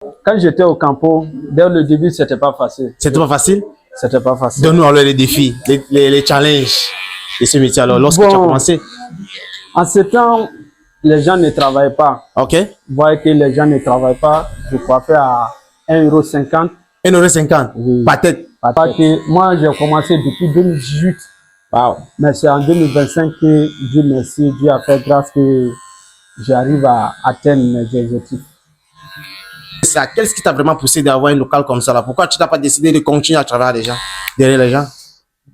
Quand j'étais au campo, dès le début, c'était pas facile. C'était pas facile? C'était pas facile. Donne-nous alors les défis, les challenges de ce métier alors, lorsque tu as commencé. En ce temps, les gens ne travaillent pas. Ok. Vous voyez que les gens ne travaillent pas. Je coiffais à 1,50 €. 1,50 €? Oui. Par tête? Parce que moi, j'ai commencé depuis 2018. Wow. Mais c'est en 2025 que Dieu merci, Dieu a fait grâce que j'arrive à atteindre mes objectifs. Qu'est-ce qui t'a vraiment poussé d'avoir un local comme ça là? Pourquoi tu n'as pas décidé de continuer à travailler derrière les gens?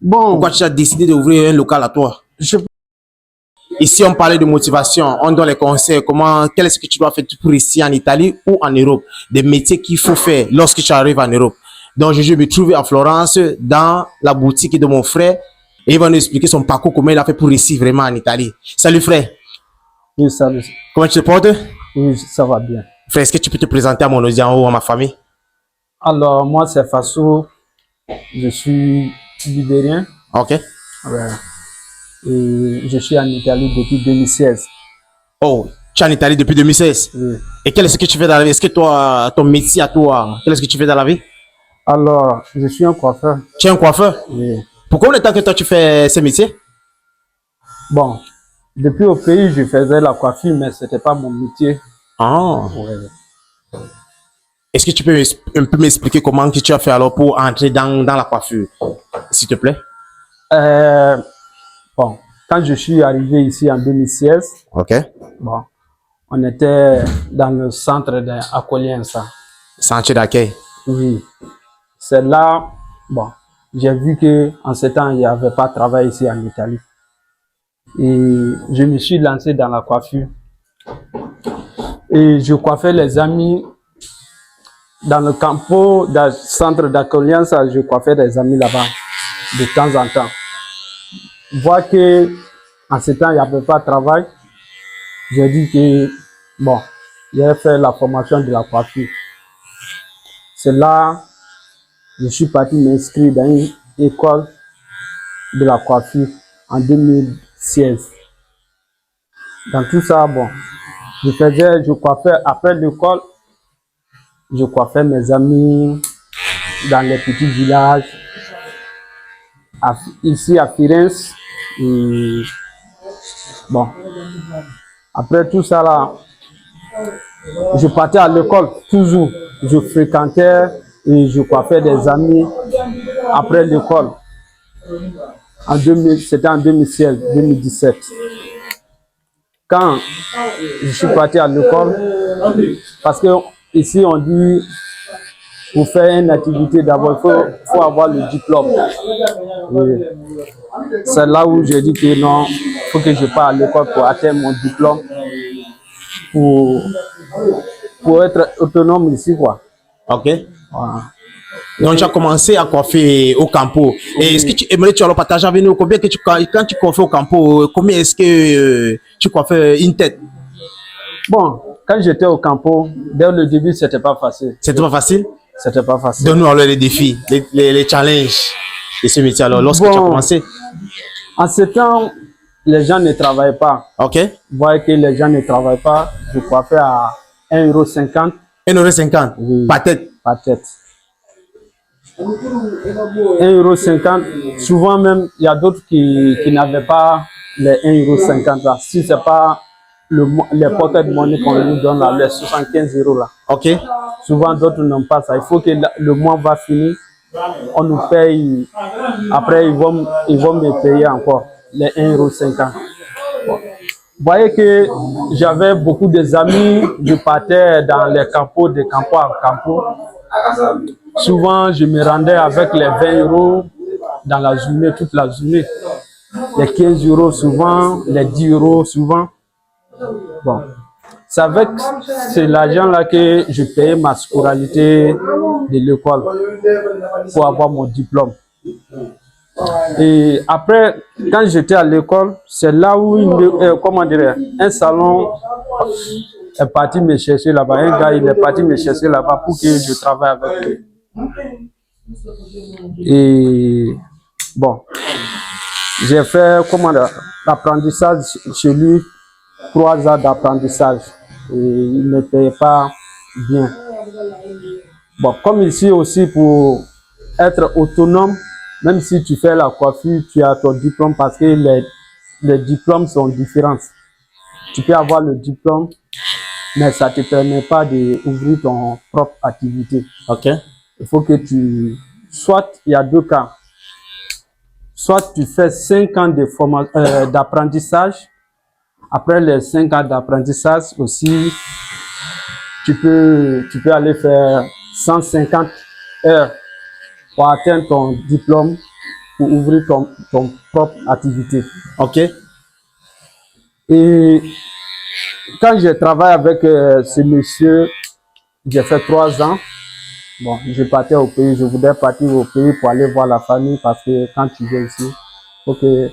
Bon. Pourquoi tu as décidé d'ouvrir un local à toi? Ici, on parlait de motivation, on donne les conseils, qu'est-ce que tu dois faire pour ici en Italie ou en Europe, des métiers qu'il faut faire lorsque tu arrives en Europe. Donc, je me trouve à Florence, dans la boutique de mon frère, et il va nous expliquer son parcours, comment il a fait pour ici, vraiment en Italie. Salut frère. Oui, salut. Comment tu te portes? Oui, ça va bien. Frère, est-ce que tu peux te présenter à mon audience ou à ma famille? Alors, moi, c'est Faso, je suis libérien. Ok. Ouais. Et je suis en Italie depuis 2016. Oh, tu es en Italie depuis 2016? Oui. Et quel est-ce que tu fais dans la vie? Est-ce que toi, ton métier à toi, quel est-ce que tu fais dans la vie? Alors, je suis un coiffeur. Tu es un coiffeur? Oui. Pour combien de temps que toi tu fais ce métier? Bon, depuis au pays, je faisais la coiffure, mais ce n'était pas mon métier. Ah. Ouais. Est-ce que tu peux un peu m'expliquer comment que tu as fait alors pour entrer dans la coiffure, s'il te plaît? Bon, quand je suis arrivé ici en 2016, ok. Bon, on était dans le centre d'Acolienza. Centre d'accueil? Oui. C'est là, bon, j'ai vu que en ce temps, il n'y avait pas de travail ici en Italie. Et je me suis lancé dans la coiffure. Et je coiffais les amis dans le campo, dans le centre d'Acolienza, je coiffais des amis là-bas de temps en temps. Voir que en ce temps, il n'y avait pas de travail, j'ai dit que, bon, j'ai fait la formation de la coiffure. C'est là je suis parti m'inscrire dans une école de la coiffure en 2016. Dans tout ça, bon, je coiffais après l'école, je coiffais mes amis dans les petits villages, ici à Firenze. Et bon, après tout ça là, je partais à l'école toujours. Je fréquentais et je coiffais des amis après l'école. C'était en 2016, 2017. Quand je suis parti à l'école, parce que ici on dit pour faire une activité d'abord il faut avoir le diplôme. C'est là où j'ai dit que non, il faut que je parte à l'école pour atteindre mon diplôme, pour être autonome ici quoi. Ok. Voilà. Donc tu as commencé à coiffer au campo. Et est-ce que tu aimerais alors partager avec nous combien que quand tu coiffais au campo, combien est-ce que tu coiffais une tête? Bon, quand j'étais au campo, dès le début, c'était pas facile. C'était pas facile? C'était pas facile. Donne-nous alors les défis, les challenges de ce métier alors, lorsque tu as commencé. En ce temps, les gens ne travaillent pas. Ok. Vous voyez que les gens ne travaillent pas. Je coiffais à 1,50 €. 1,50 €? Oui. Par tête? Par tête. 1,50 €. Souvent même, il y a d'autres qui n'avaient pas les 1,50 € là. Si ce n'est pas les pocket money qu'on nous donne là, les 75 € là. Ok. Souvent d'autres n'ont pas ça. Il faut que le mois va finir, on nous paye. Après, ils vont me payer encore les 1,50 €. Bon. Vous voyez que j'avais beaucoup d'amis, je partais dans les campos, de campo en campo. Souvent, je me rendais avec les 20 € dans la journée, toute la journée. Les 15 € souvent, les 10 € souvent. Bon, c'est avec l'argent-là que je payais ma scolarité de l'école pour avoir mon diplôme. Et après, quand j'étais à l'école, c'est là où, un salon est parti me chercher là-bas. Un gars, il est parti me chercher là-bas pour que je travaille avec lui. Et bon, j'ai fait l'apprentissage chez lui, 3 ans d'apprentissage. Et il ne payait pas bien. Bon, comme ici aussi, pour être autonome, même si tu fais la coiffure, tu as ton diplôme parce que les diplômes sont différents. Tu peux avoir le diplôme, mais ça ne te permet pas d'ouvrir ton propre activité. Ok. Il faut que tu... Soit, il y a deux cas. Soit tu fais 5 ans d'apprentissage. Après les 5 ans d'apprentissage aussi, tu peux aller faire 150 heures pour atteindre ton diplôme, pour ouvrir ton propre activité. Ok. Et quand je travaille avec ce monsieur, j'ai fait 3 ans. Bon, je partais au pays, je voudrais partir au pays pour aller voir la famille parce que quand tu viens ici, faut que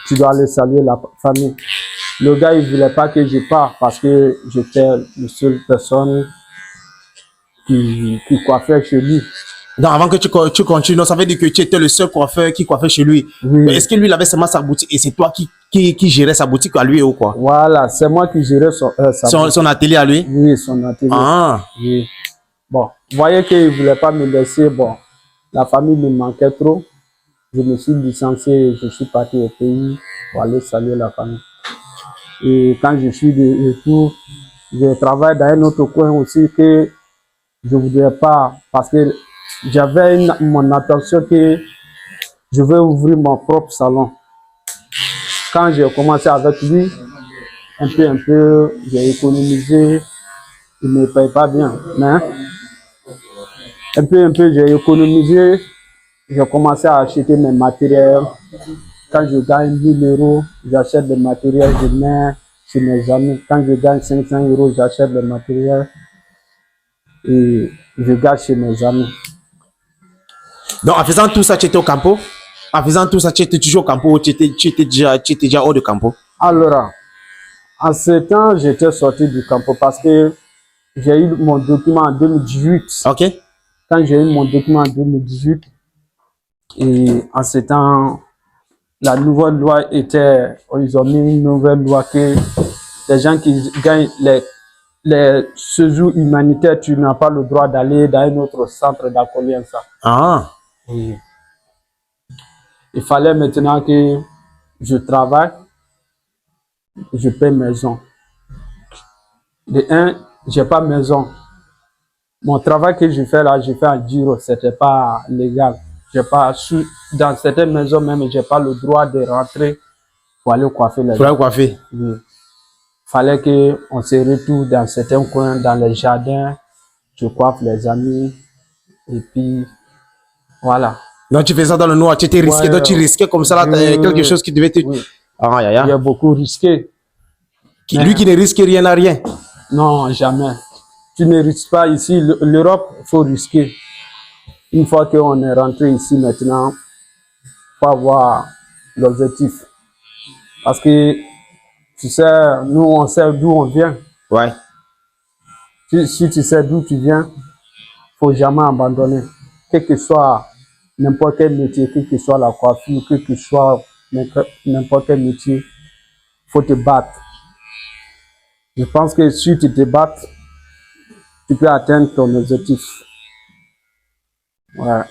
tu dois aller saluer la famille. Le gars, il voulait pas que je parte parce que j'étais la seule personne qui coiffait chez lui. Donc, avant que tu continues, ça veut dire que tu étais le seul coiffeur qui coiffait chez lui. Oui. Est-ce que lui, il avait seulement sa boutique et c'est toi qui gérais sa boutique à lui ou quoi? Voilà, c'est moi qui gérais Son atelier à lui? Oui, son atelier. Ah. Oui. Bon, vous voyez qu'il ne voulait pas me laisser. Bon, la famille me manquait trop. Je me suis licencié et je suis parti au pays pour aller saluer la famille. Et quand je suis de retour, je travaille dans un autre coin aussi que je ne voudrais pas parce que j'avais mon attention que je veux ouvrir mon propre salon. Quand j'ai commencé avec lui, un peu, j'ai économisé. Il ne me paye pas bien, mais un peu, j'ai économisé. J'ai commencé à acheter mes matériels. Quand je gagne 1000 euros, j'achète des matériels, je mets chez mes amis. Quand je gagne 500 euros, j'achète des matériels et je garde chez mes amis. Donc, en faisant tout ça, tu étais au Campo? En faisant tout ça, tu étais toujours au Campo ou tu étais déjà hors de Campo? Alors, en ce temps, j'étais sorti du Campo parce que j'ai eu mon document en 2018. Ok. Quand j'ai eu mon document en 2018, et en ce temps, la nouvelle loi était, ils ont mis une nouvelle loi que les gens qui gagnent les séjours humanitaires, tu n'as pas le droit d'aller dans un autre centre d'accueil. Ah. Oui. Il fallait maintenant que je travaille, je paie maison. De un, j'ai pas maison. Mon travail que je fais là, je fais en giro, c'était pas légal. J'ai pas dans certaines maisons même, j'ai pas le droit de rentrer pour aller coiffer les gens. Pour aller coiffer. Oui. Fallait que on se retrouve dans certains coins, dans les jardins, je coiffe les amis, et puis voilà. Donc tu faisais ça dans le noir, tu étais risqué, Ouais, donc tu risquais comme ça là, quelque chose qui devait te... Oui. Ah, ya, ya. J'ai beaucoup risqué. Lui qui ne risque rien n'a rien. Non, jamais. Tu ne risques pas ici. L'Europe, il faut risquer. Une fois qu'on est rentré ici maintenant, il faut avoir l'objectif. Parce que, tu sais, nous, on sait d'où on vient. Ouais. Si tu sais d'où tu viens, il ne faut jamais abandonner. Quel que soit n'importe quel métier, quelle que soit la coiffure, quel que soit n'importe quel métier, il faut te battre. Je pense que si tu te bats, tu peux atteindre ton objectif. Ouais.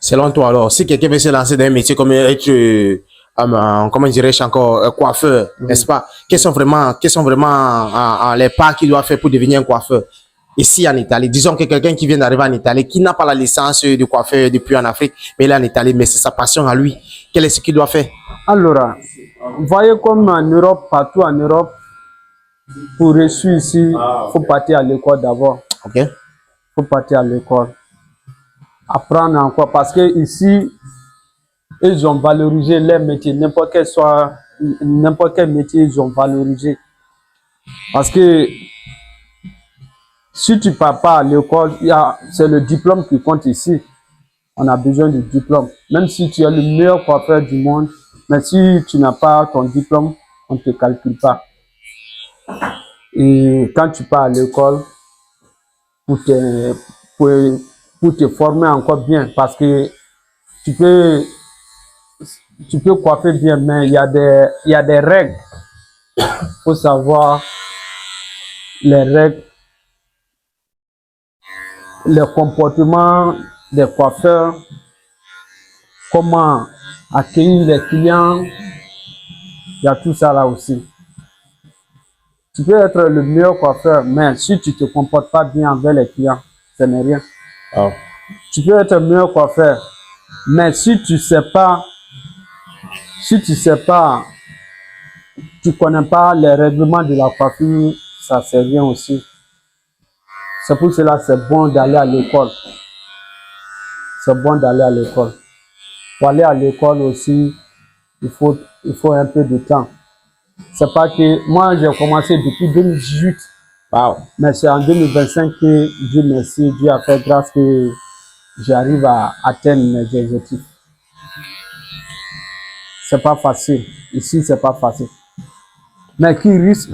Selon toi alors, si quelqu'un veut se lancer dans un métier comme être, comment dirais-je encore, coiffeur, n'est-ce pas? Quels sont vraiment les pas qu'il doit faire pour devenir un coiffeur ici en Italie? Disons que quelqu'un qui vient d'arriver en Italie, qui n'a pas la licence de coiffeur depuis en Afrique, mais il est en Italie, mais c'est sa passion à lui. Quel est ce qu'il doit faire? Alors, vous voyez comme en Europe, partout en Europe, pour réussir ici, il faut partir à l'école d'abord. Ok. Il faut partir à l'école. Apprendre encore, parce que ici, ils ont valorisé les métiers, n'importe quel métier, ils ont valorisé. Parce que si tu ne pars pas à l'école, c'est le diplôme qui compte ici. On a besoin du diplôme. Même si tu es le meilleur coiffeur du monde, mais si tu n'as pas ton diplôme, on ne te calcule pas. Et quand tu pars à l'école, pour te former encore bien, parce que tu peux coiffer bien, mais il y a des règles. Il faut savoir les règles, le comportement des coiffeurs, comment accueillir les clients, il y a tout ça là aussi. Tu peux être le meilleur coiffeur, mais si tu ne te comportes pas bien avec les clients, ce n'est rien. Oh. Tu peux être le meilleur coiffeur, mais si tu sais pas, tu connais pas les règlements de la coiffure, ça sert rien aussi. C'est pour cela que c'est bon d'aller à l'école. C'est bon d'aller à l'école. Pour aller à l'école aussi, il faut un peu de temps. C'est pas que moi j'ai commencé depuis 2018. Wow. Mais c'est en 2025 que Dieu merci, Dieu a fait grâce que j'arrive à atteindre mes objectifs. C'est pas facile. Ici, c'est pas facile. Mais qui risque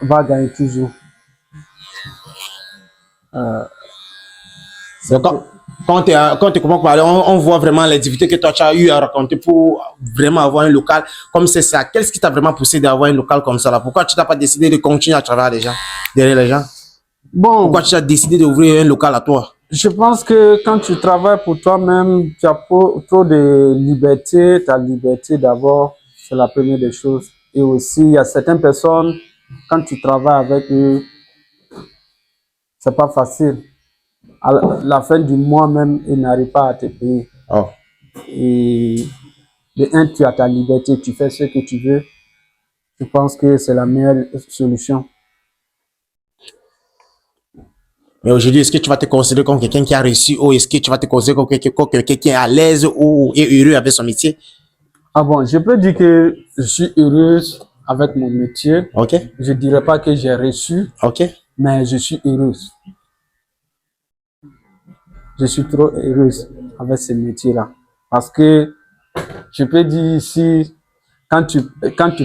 va gagner toujours. Donc, quand tu commences à parler, on voit vraiment les difficultés que toi tu as eu à raconter pour vraiment avoir un local comme c'est ça. Qu'est-ce qui t'a vraiment poussé d'avoir un local comme ça là? Pourquoi tu n'as pas décidé de continuer à travailler derrière les gens? Bon, pourquoi tu as décidé d'ouvrir un local à toi? Je pense que quand tu travailles pour toi-même, tu as trop de liberté. Ta liberté d'abord, c'est la première des choses. Et aussi, il y a certaines personnes, quand tu travailles avec eux, c'est pas facile. À la fin du mois même, ils n'arrivent pas à te payer. Oh. Et de un, tu as ta liberté, tu fais ce que tu veux. Je pense que c'est la meilleure solution. Mais aujourd'hui, est-ce que tu vas te considérer comme quelqu'un qui a réussi ou est-ce que tu vas te considérer comme quelqu'un qui est à l'aise ou est heureux avec son métier? Ah bon, je peux dire que je suis heureuse avec mon métier. Ok. Je ne dirais pas que j'ai reçu, Ok. mais je suis heureuse. Je suis trop heureuse avec ce métier-là. Parce que je peux dire ici, quand tu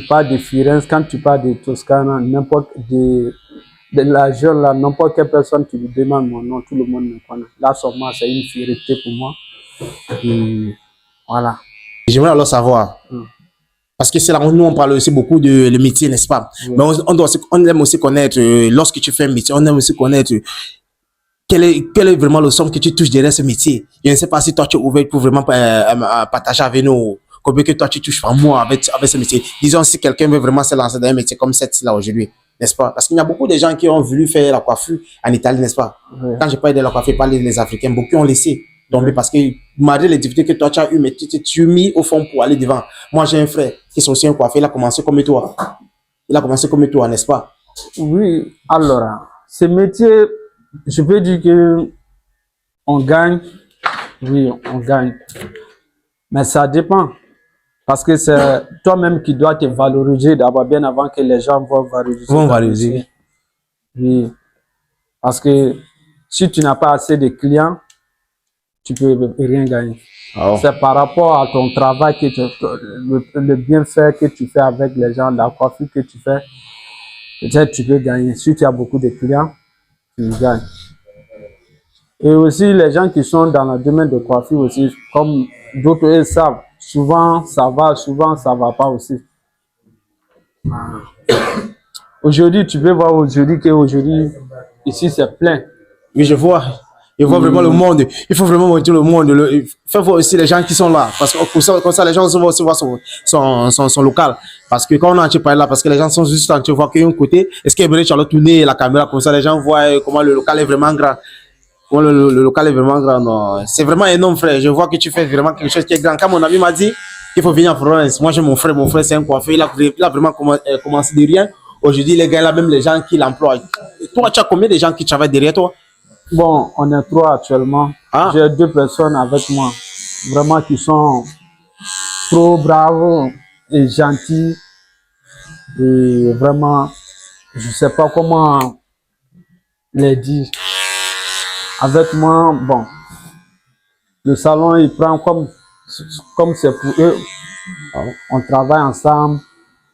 parles de Firenze, quand tu parles de Toscana, n'importe de la jeune là, n'importe quelle personne qui lui demande mon nom, tout le monde me connaît. Là, seulement, c'est une fierté pour moi. Et voilà. J'aimerais alors savoir, parce que c'est là où nous on parle aussi beaucoup de le métier, n'est-ce pas? Oui. Mais on aime aussi connaître, lorsque tu fais un métier, on aime aussi connaître quelle est vraiment le somme que tu touches derrière ce métier. Je ne sais pas si toi tu es ouvert pour vraiment partager avec nous combien que toi tu touches par mois avec ce métier. Disons si quelqu'un veut vraiment se lancer dans un métier comme là aujourd'hui, n'est-ce pas? Parce qu'il y a beaucoup de gens qui ont voulu faire la coiffure en Italie, n'est-ce pas? Oui. Quand je parle de la coiffure, par les Africains, beaucoup ont laissé tomber parce que malgré les difficultés que toi tu as eues, mais tu mis au fond pour aller devant. Moi j'ai un frère qui est aussi un coiffeur, il a commencé comme toi. Il a commencé comme toi, n'est-ce pas? Oui, alors, ce métier, je peux dire que on gagne. Oui, on gagne. Mais ça dépend. Parce que c'est toi-même qui dois te valoriser d'abord, bien avant que les gens vont valoriser. Vont valoriser. Oui. Parce que si tu n'as pas assez de clients, tu peux rien gagner. Oh. C'est par rapport à ton travail, le bienfait que tu fais avec les gens, la coiffure que tu fais. Peut-être tu peux gagner. Si tu as beaucoup de clients, tu gagnes. Et aussi, les gens qui sont dans le domaine de coiffure aussi, comme d'autres ils savent, souvent ça va pas aussi. Aujourd'hui, tu peux voir qu'aujourd'hui, ici c'est plein. Oui, je vois. Je vois vraiment le monde. Il faut vraiment montrer le monde. Il faut voir aussi les gens qui sont là. Parce que comme ça les gens vont aussi voir son local. Parce que quand on est par là, parce que les gens sont juste en train de voir qu'un côté, est-ce qu'il y a Charlotte tourner la caméra comme ça, les gens voient comment le local est vraiment grand. Comment le local est vraiment grand. Non. C'est vraiment énorme, frère. Je vois que tu fais vraiment quelque chose qui est grand. Quand mon ami m'a dit qu'il faut venir en Florence, moi j'ai mon frère c'est un coiffeur. Il a vraiment commencé de rien. Aujourd'hui, les gars, là, même les gens qui l'emploient. Toi, tu as combien de gens qui travaillent derrière toi? Bon, on est trois actuellement. Ah. J'ai 2 personnes avec moi, vraiment qui sont trop braves et gentils. Et vraiment, je sais pas comment les dire. Avec moi, bon, le salon, il prend comme c'est pour eux. On travaille ensemble,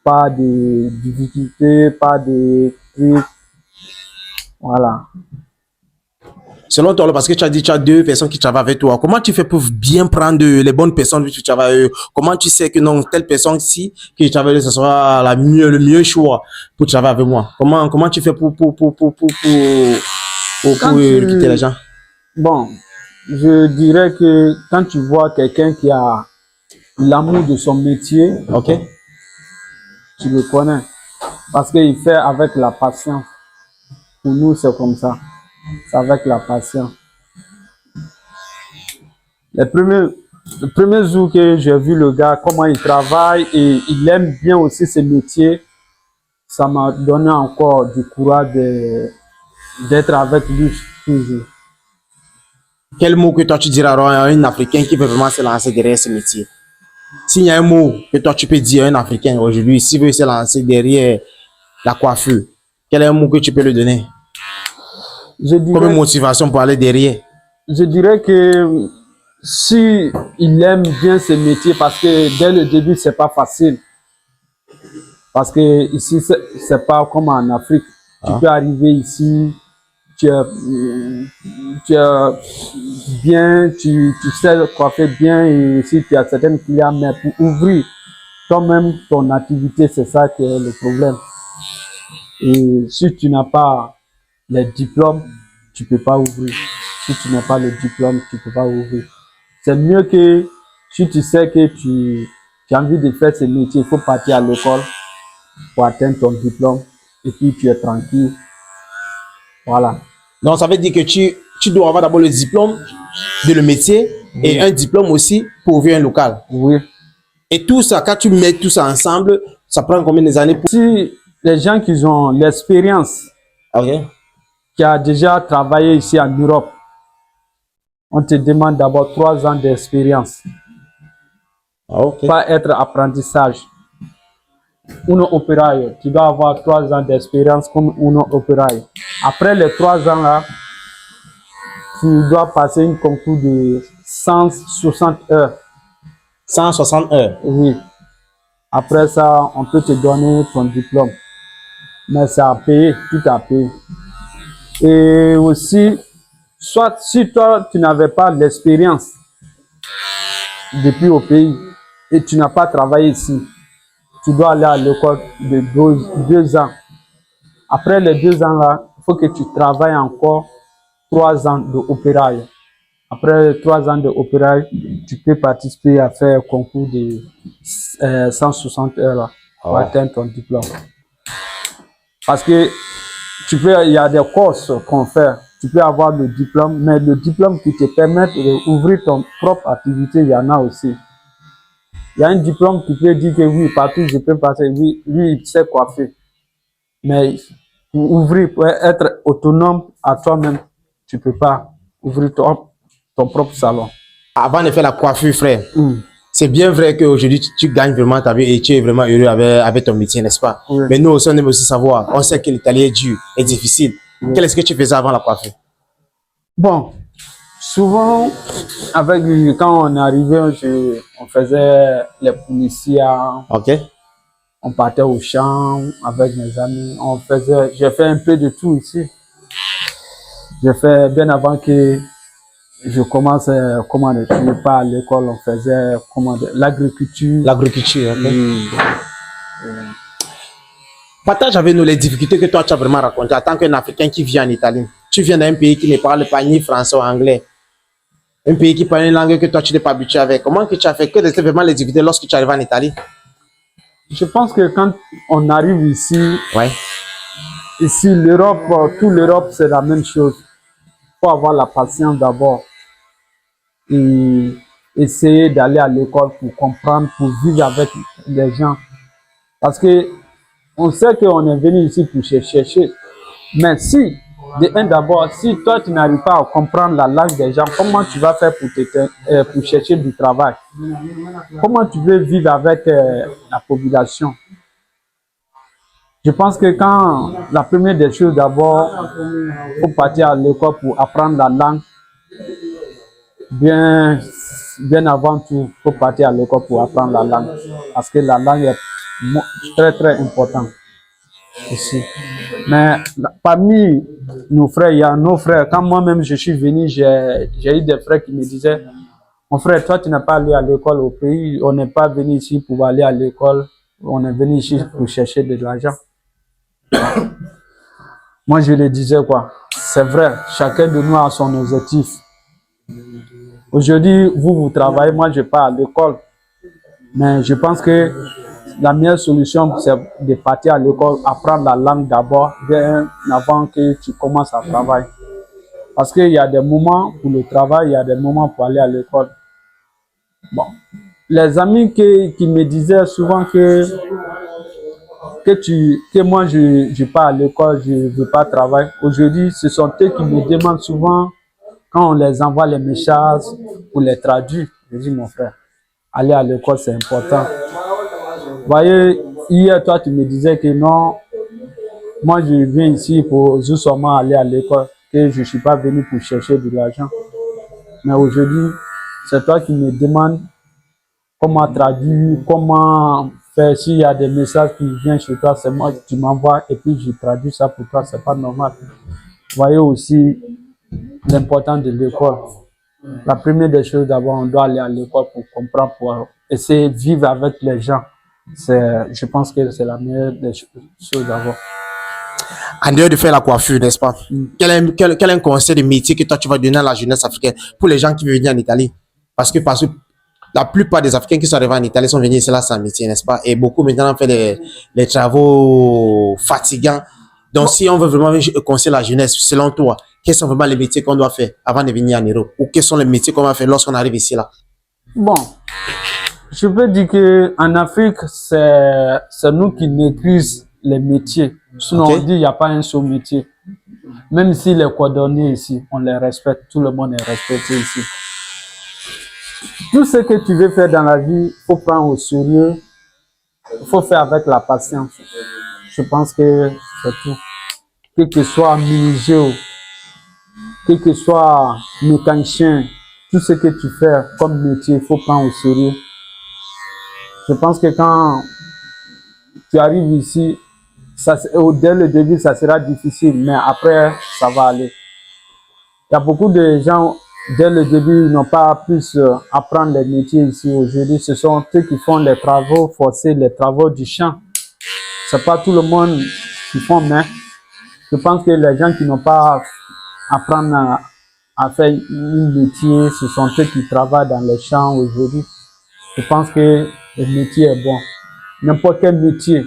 pas de difficultés, pas de trucs. Voilà. Selon toi, parce que tu as dit que tu as 2 personnes qui travaillent avec toi, comment tu fais pour bien prendre les bonnes personnes que tu travailles avec eux? Comment tu sais que non, telle personne-ci qui travaille avec eux, ce sera le mieux choix pour travailler avec moi? Comment tu fais pour recruter les gens? Bon, je dirais que quand tu vois quelqu'un qui a l'amour de son métier, Ok. tu le connais. Parce qu'il fait avec la patience. Pour nous, c'est comme ça. C'est avec la patience. Le premier jour que j'ai vu le gars, comment il travaille et il aime bien aussi ce métier, ça m'a donné encore du courage d'être avec lui toujours. Quel mot que toi tu diras à un Africain qui veut vraiment se lancer derrière ce métier? S'il y a un mot que toi tu peux dire à un Africain aujourd'hui, s'il veut se lancer derrière la coiffure, quel est un mot que tu peux lui donner comme une motivation pour aller derrière? Je dirais que si il aime bien ce métier, parce que dès le début, c'est pas facile. Parce que ici, c'est pas comme en Afrique. Tu peux arriver ici, tu es bien, tu sais coiffer bien et si tu as certaines clients, mais pour ouvrir toi-même ton activité, c'est ça qui est le problème. Et si tu n'as pas les diplômes, tu peux pas ouvrir. Si tu n'as pas le diplôme, tu peux pas ouvrir. C'est mieux que si tu sais que tu as envie de faire ce métier, il faut partir à l'école pour atteindre ton diplôme et puis tu es tranquille. Voilà. Donc, ça veut dire que tu dois avoir d'abord le diplôme de le métier et un diplôme aussi pour ouvrir un local. Oui. Et tout ça, quand tu mets tout ça ensemble, ça prend combien d'années pour... Si les gens qui ont l'expérience, qui a déjà travaillé ici en Europe, on te demande d'abord 3 ans d'expérience. Pas être apprentissage. Uno operaio, tu dois avoir 3 ans d'expérience comme uno operaio. Après les 3 ans là, tu dois passer un concours de 160 heures. 160 heures? Oui. Après ça, on peut te donner ton diplôme. Mais c'est à payer, tout à payer. Et aussi, soit si toi, tu n'avais pas l'expérience depuis au pays et tu n'as pas travaillé ici, tu dois aller à l'école de 2 ans. Après les 2 ans là, il faut que tu travailles encore 3 ans d'opérail. Après 3 ans d'opérail, tu peux participer à faire un concours de 160 heures là, pour atteindre ton diplôme. Parce que il y a des courses qu'on fait. Tu peux avoir le diplôme, mais le diplôme qui te permet d'ouvrir ton propre activité, il y en a aussi. Il y a un diplôme qui peut dire que oui, partout je peux passer, oui, lui il sait coiffer. Mais pour ouvrir, pour être autonome à toi-même, tu peux pas ouvrir ton propre salon. Avant de faire la coiffure, frère, c'est bien vrai qu'aujourd'hui, tu gagnes vraiment ta vie et tu es vraiment heureux avec ton métier, n'est-ce pas? Oui. Mais nous aussi, on aime aussi savoir. On sait que l'Italie est dur, est difficile. Qu'est-ce que tu faisais avant la coiffure? Bon, souvent, quand on arrivait, on faisait les policiers. Ok. On partait au champ avec mes amis. J'ai fait un peu de tout ici. J'ai fait bien avant que je commence, pas à l'école, on faisait l'agriculture. L'agriculture, ok. Partage avec nous les difficultés que toi tu as vraiment racontées en tant qu'un Africain qui vit en Italie. Tu viens d'un pays qui ne parle pas ni français ou anglais. Un pays qui parle une langue que toi tu n'es pas habitué avec. Comment que tu as fait? Quelles étaient vraiment les difficultés lorsque tu arrives en Italie? Je pense que quand on arrive ici, ouais. Ici l'Europe, toute l'Europe c'est la même chose. Il faut avoir la patience d'abord et essayer d'aller à l'école pour comprendre, pour vivre avec les gens. Parce que on sait qu'on est venu ici pour chercher. Mais si, d'abord, si toi tu n'arrives pas à comprendre la langue des gens, comment tu vas faire pour chercher du travail? Comment tu veux vivre avec la population? Je pense que quand la première des choses d'abord, il faut partir à l'école pour apprendre la langue. Bien avant tout, il faut partir à l'école pour apprendre la langue. Parce que la langue est très très importante. ici. Mais parmi nos frères, il y a nos frères. Quand moi-même je suis venu, j'ai eu des frères qui me disaient, mon frère, toi tu n'es pas allé à l'école au pays, on n'est pas venu ici pour aller à l'école, on est venu ici pour chercher de l'argent. Moi je le disais quoi, c'est vrai, chacun de nous a son objectif. Aujourd'hui, vous travaillez, moi je pars à l'école. Mais je pense que la meilleure solution, c'est de partir à l'école, apprendre la langue d'abord, bien avant que tu commences à travailler. Parce qu'il y a des moments pour le travail, il y a des moments pour aller à l'école. Bon. Les amis qui me disaient souvent que moi je pars à l'école, je ne veux pas travailler. Aujourd'hui, ce sont eux qui me demandent souvent, quand on les envoie les messages pour les traduire. Je dis, mon frère, aller à l'école, c'est important. Vous voyez, hier, toi, tu me disais que non, moi, je viens ici pour justement aller à l'école, que je ne suis pas venu pour chercher de l'argent. Mais aujourd'hui, c'est toi qui me demandes comment traduire, comment faire. S'il y a des messages qui viennent chez toi, c'est moi que tu m'envoies et puis je traduis ça pour toi, c'est pas normal. Vous voyez aussi l'importance de l'école. La première des choses, d'abord, on doit aller à l'école pour comprendre, pour essayer de vivre avec les gens. Je pense que c'est la meilleure des choses d'abord. En dehors de faire la coiffure, n'est-ce pas? Quel est un conseil de métier que toi tu vas donner à la jeunesse africaine pour les gens qui veulent venir en Italie? Parce que la plupart des Africains qui sont arrivés en Italie sont venus ici là sans métier, n'est-ce pas? Et beaucoup maintenant font des travaux fatigants. Donc, si on veut vraiment conseiller la jeunesse, selon toi, quels sont vraiment les métiers qu'on doit faire avant de venir en Europe? Ou quels sont les métiers qu'on va faire lorsqu'on arrive ici là? Bon, je peux dire qu'en Afrique, c'est nous qui maîtrisons les métiers. Sinon, on dit qu'il n'y a pas un seul métier. Même si les cordonniers ici, on les respecte, tout le monde est respecté ici. Tout ce que tu veux faire dans la vie, il faut prendre au sérieux, il faut faire avec la patience. Je pense que c'est tout. Quel que soit menuisier, quel que soit mécanicien, tout ce que tu fais comme métier, il faut prendre au sérieux. Je pense que quand tu arrives ici, dès le début, ça sera difficile, mais après, ça va aller. Il y a beaucoup de gens, dès le début, ils n'ont pas pu apprendre les métiers ici aujourd'hui. Ce sont eux qui font les travaux forcés, les travaux du champ. Ce n'est pas tout le monde qui font, mais je pense que les gens qui n'ont pas apprendre à faire un métier, ce sont eux qui travaillent dans les champs aujourd'hui. Je pense que le métier est bon. N'importe quel métier,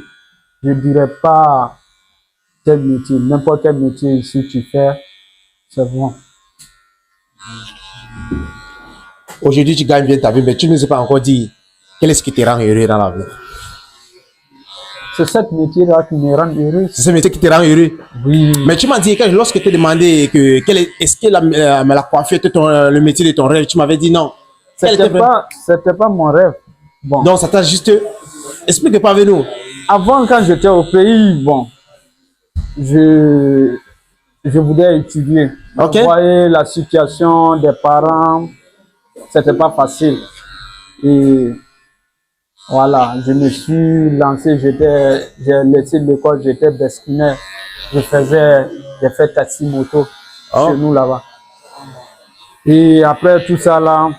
je ne dirais pas tel métier, n'importe quel métier si tu fais, c'est bon. Aujourd'hui, tu gagnes bien ta vie, mais tu ne nous as pas encore dit quel est ce qui te rend heureux dans la vie. C'est ce métier-là qui me rend heureux. C'est ce métier qui te rend heureux? Oui. Mais tu m'as dit que lorsque tu t'ai demandé est-ce que la coiffure était le métier de ton rêve, tu m'avais dit non. C'était pas mon rêve. Bon. Donc ça t'a juste... Explique pas avec nous. Avant, quand j'étais au pays, bon, je voulais étudier. Ok. Vous voyez la situation des parents, c'était pas facile. Et voilà, je me suis lancé, j'ai laissé l'école, j'étais besquinaire. J'ai fait taxi moto chez nous là-bas. Et après tout ça là,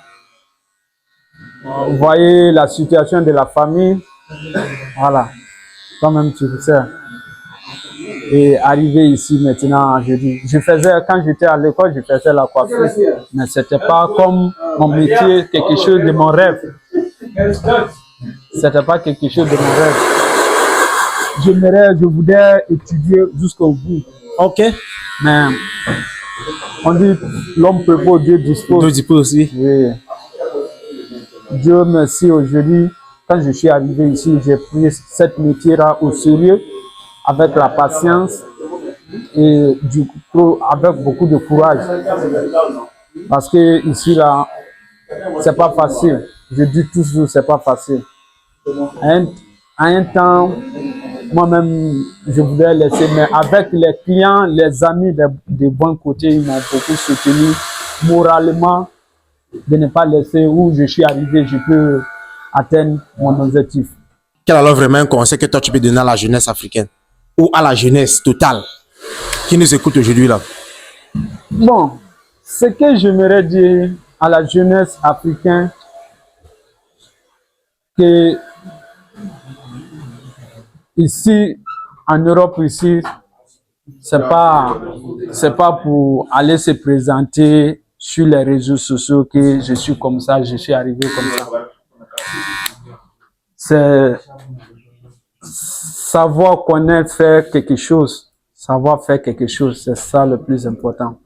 vous voyez la situation de la famille, voilà, quand même tu sais. Et arrivé ici maintenant, quand j'étais à l'école, je faisais la coiffure, mais c'était pas comme mon métier, quelque chose de mon rêve. C'était pas quelque chose de mon rêve. Je voulais étudier jusqu'au bout. Ok. Mais on dit l'homme peut pas, Dieu dispose. Dieu dispose, oui. Oui. Dieu merci, aujourd'hui, quand je suis arrivé ici, j'ai pris cette métier-là au sérieux, avec la patience et avec beaucoup de courage. Parce que ici, là, c'est pas facile. Je dis toujours, c'est pas facile. À un temps, moi-même, je voulais laisser, mais avec les clients, les amis de bon côté, ils m'ont beaucoup soutenu moralement de ne pas laisser où je suis arrivé, je peux atteindre mon objectif. Quel est alors vraiment un conseil que toi tu peux donner à la jeunesse africaine? ou à la jeunesse totale qui nous écoute aujourd'hui là? Bon, ce que j'aimerais dire à la jeunesse africaine, que ici, en Europe, ici, c'est pas pour aller se présenter sur les réseaux sociaux que je suis comme ça, je suis arrivé comme ça. C'est savoir connaître, faire quelque chose, savoir faire quelque chose, c'est ça le plus important.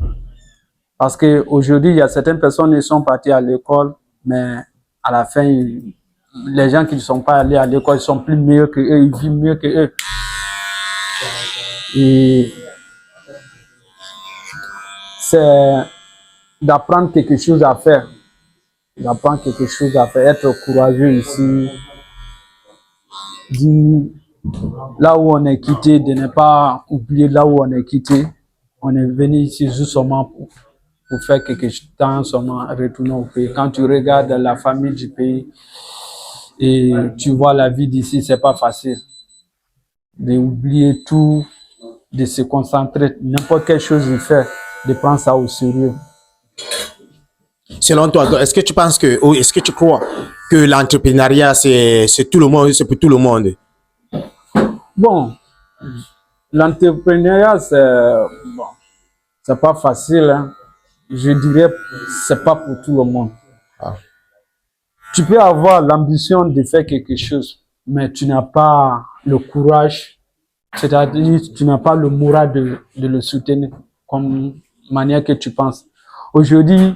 Parce que aujourd'hui, il y a certaines personnes qui sont parties à l'école, mais à la fin, les gens qui ne sont pas allés à l'école, ils sont plus meilleurs que eux, ils vivent mieux que eux. Et c'est d'apprendre quelque chose à faire. D'apprendre quelque chose à faire, être courageux ici. Dire là où on est quitté, de ne pas oublier là où on est quitté. On est venu ici juste seulement pour faire quelque temps, seulement retourner au pays. Quand tu regardes la famille du pays et tu vois la vie d'ici, c'est pas facile. D'oublier tout, de se concentrer, n'importe quelle chose il fait, de prendre ça au sérieux. Selon toi, est-ce que tu penses que, ou est-ce que tu crois que l'entrepreneuriat, c'est tout le monde, c'est pour tout le monde? Bon, l'entrepreneuriat, c'est pas facile, hein. Je dirais, c'est pas pour tout le monde. Ah. Tu peux avoir l'ambition de faire quelque chose, mais tu n'as pas le courage, c'est-à-dire tu n'as pas le moral de le soutenir comme manière que tu penses. Aujourd'hui,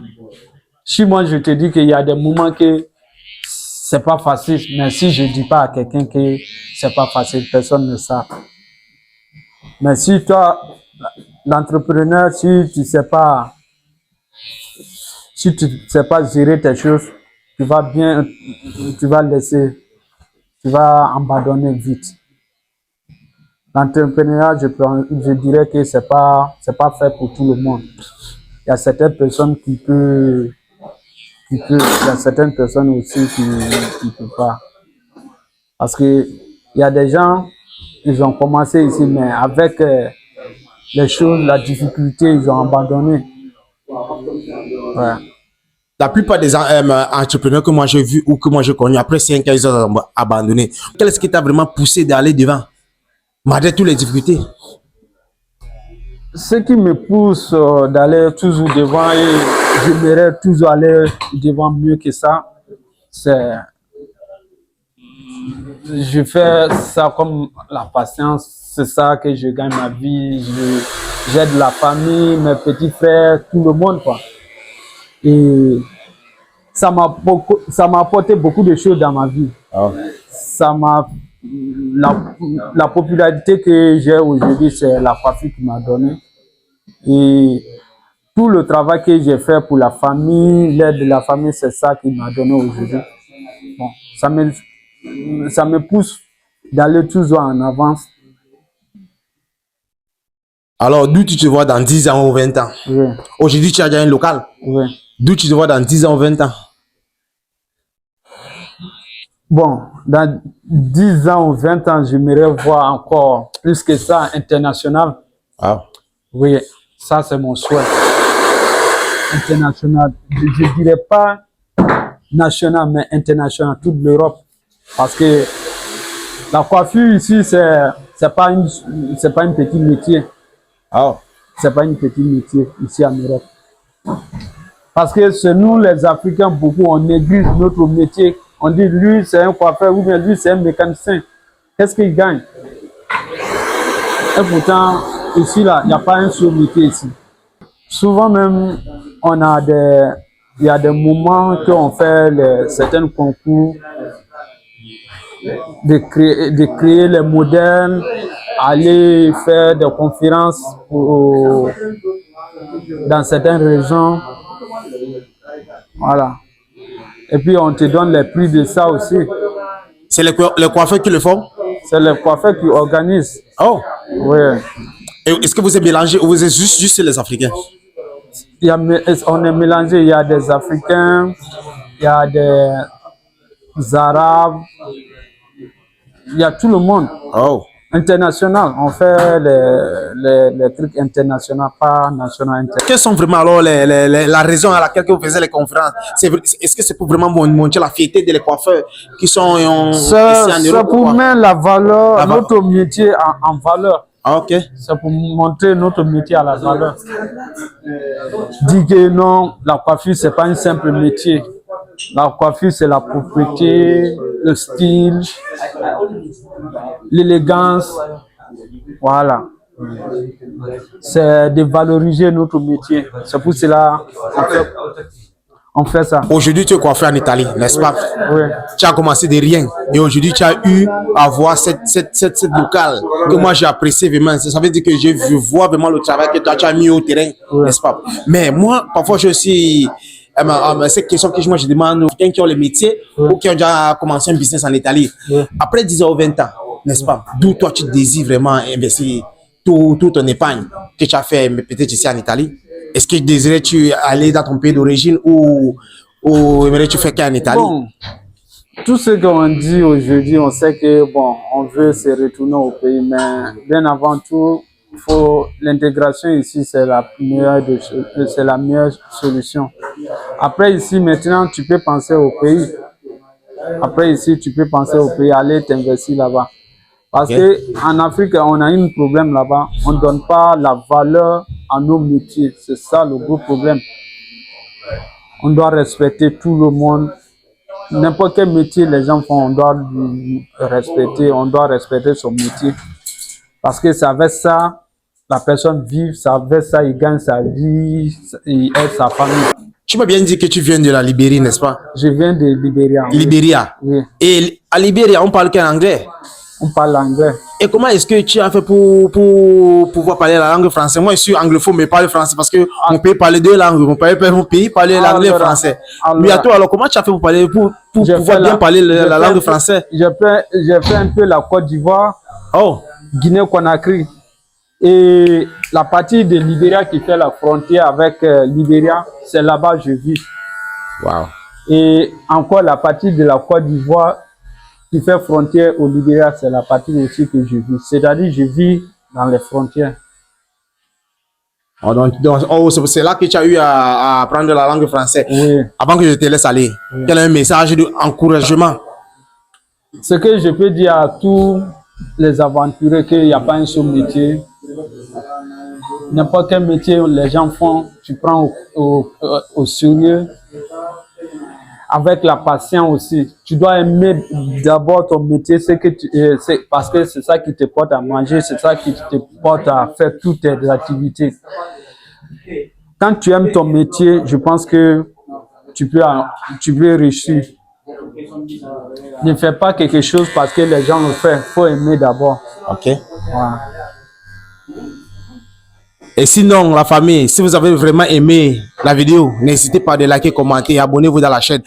si moi je te dis qu'il y a des moments que c'est pas facile, mais si je dis pas à quelqu'un que c'est pas facile, personne ne sait. Mais si toi, l'entrepreneur, si tu sais pas gérer tes choses, tu vas laisser, tu vas abandonner vite. L'entrepreneuriat, je dirais que c'est pas fait pour tout le monde. Il y a certaines personnes il y a certaines personnes aussi qui ne peuvent pas. Parce que il y a des gens, ils ont commencé ici, mais avec les choses, la difficulté, ils ont abandonné. Ouais. La plupart des entrepreneurs que moi j'ai vus ou que moi j'ai connus, après 5 ans, ils ont abandonné. Qu'est-ce qui t'a vraiment poussé d'aller devant, malgré toutes les difficultés? Ce qui me pousse d'aller toujours devant et j'aimerais toujours aller devant mieux que ça, c'est je fais ça comme la patience, c'est ça que je gagne ma vie, j'aide la famille, mes petits frères, tout le monde, quoi. Et ça m'a apporté beaucoup de choses dans ma vie. Oh. La popularité que j'ai aujourd'hui, c'est la famille qui m'a donné. Et tout le travail que j'ai fait pour la famille, l'aide de la famille, c'est ça qui m'a donné aujourd'hui. Bon, ça me pousse d'aller toujours en avance. Alors, d'où tu te vois dans 10 ans ou 20 ans? Oui. Aujourd'hui, tu as déjà un local. Oui. D'où tu te vois dans 10 ans ou 20 ans? Bon, dans 10 ans ou 20 ans, j'aimerais voir encore plus que ça, international. Ah. Oui, ça c'est mon souhait. International. Je ne dirais pas national, mais international, toute l'Europe. Parce que la coiffure ici, c'est pas une petite métier. Oh. C'est pas une petite métier ici en Europe. Parce que c'est nous les Africains, beaucoup, on néglige notre métier. On dit lui c'est un coiffeur ou bien lui c'est un mécanicien. Qu'est-ce qu'il gagne? Et pourtant, ici, là, il n'y a pas un seul métier ici. Souvent même, il y a des moments qu'on fait certains concours, de créer les modèles, aller faire des conférences dans certaines régions. Voilà. Et puis on te donne les prix de ça aussi. C'est les coiffeurs qui le font? C'est les coiffeurs qui organisent. Oh. Oui. Et est-ce que vous êtes mélangé ou vous êtes juste les Africains? On est mélangé. Il y a des Africains, il y a des Arabes, il y a tout le monde. Oh. International, on fait les trucs internationaux, pas national. Quelles sont vraiment alors la raison à laquelle vous faisiez les conférences? Est-ce que c'est pour vraiment montrer la fierté des coiffeurs qui sont ici en C'est Europe? pour mettre la valeur, notre métier en valeur. Ah, ok. C'est pour montrer notre métier à la valeur. Dire que non, la coiffure, c'est pas un simple métier. La coiffure, c'est la propriété, le style, l'élégance. Voilà. C'est de valoriser notre métier. C'est pour cela on fait ça. Aujourd'hui, tu es coiffé en Italie, n'est-ce pas? Oui. Tu as commencé de rien et aujourd'hui, tu as eu à voir cette locale que moi j'ai apprécié vraiment. Ça veut dire que je vois vraiment le travail que toi tu as mis au terrain, n'est-ce pas? Mais moi, parfois, je suis. Cette question que moi je demande aux gens qui ont les métiers ou qui ont déjà commencé un business en Italie. Après 10 ou 20 ans, n'est-ce pas? D'où toi tu désires vraiment investir tout ton épargne que tu as fait peut-être ici en Italie? Est-ce que désirais-tu aller dans ton pays d'origine ou aimerais-tu faire qu'en Italie? Bon, tout ce qu'on dit aujourd'hui, on sait que bon, on veut se retourner au pays, mais bien avant tout, l'intégration ici, c'est la meilleure solution. Après ici, maintenant, tu peux penser au pays. Après ici, tu peux penser au pays, aller t'investir là-bas. Parce que en Afrique, on a un problème là-bas. On ne donne pas la valeur à nos métiers. C'est ça le gros problème. On doit respecter tout le monde. N'importe quel métier les gens font, on doit respecter son métier. Parce que c'est avec ça, la personne vit, c'est avec ça, il gagne sa vie, il aide sa famille. Tu m'as bien dit que tu viens de la Libérie, n'est-ce pas? Je viens de Libéria. Libéria. Oui. Et à Libéria, on parle qu'en anglais? On parle anglais. Et comment est-ce que tu as fait pour pouvoir parler la langue française? Moi, je suis anglophone, mais parle français parce que mon pays parle deux langues. Mon pays parle l'anglais et le français. Mais à toi, alors, comment tu as fait pour pouvoir bien parler la langue française? J'ai fait un peu la Côte d'Ivoire, Guinée-Conakry. Et la partie de Libéria qui fait la frontière avec Libéria, c'est là-bas que je vis. Wow. Et encore la partie de la Côte d'Ivoire qui fait frontière au Libéria, c'est la partie aussi que je vis. C'est-à-dire je vis dans les frontières. C'est là que tu as eu à apprendre la langue française. Oui. Avant que je te laisse aller, quel est un message d'encouragement? Ce que je peux dire à tous les aventuriers, qu'il n'y a pas un seul métier. N'importe quel métier les gens font, tu prends au sérieux. Avec la patience aussi. Tu dois aimer d'abord ton métier, parce que c'est ça qui te porte à manger, c'est ça qui te porte à faire toutes tes activités. Quand tu aimes ton métier, je pense que tu peux réussir. Ne fais pas quelque chose parce que les gens le font. Il faut aimer d'abord. Ok. Voilà. Et sinon, la famille, si vous avez vraiment aimé la vidéo, n'hésitez pas à liker, commenter et abonnez-vous dans la chaîne.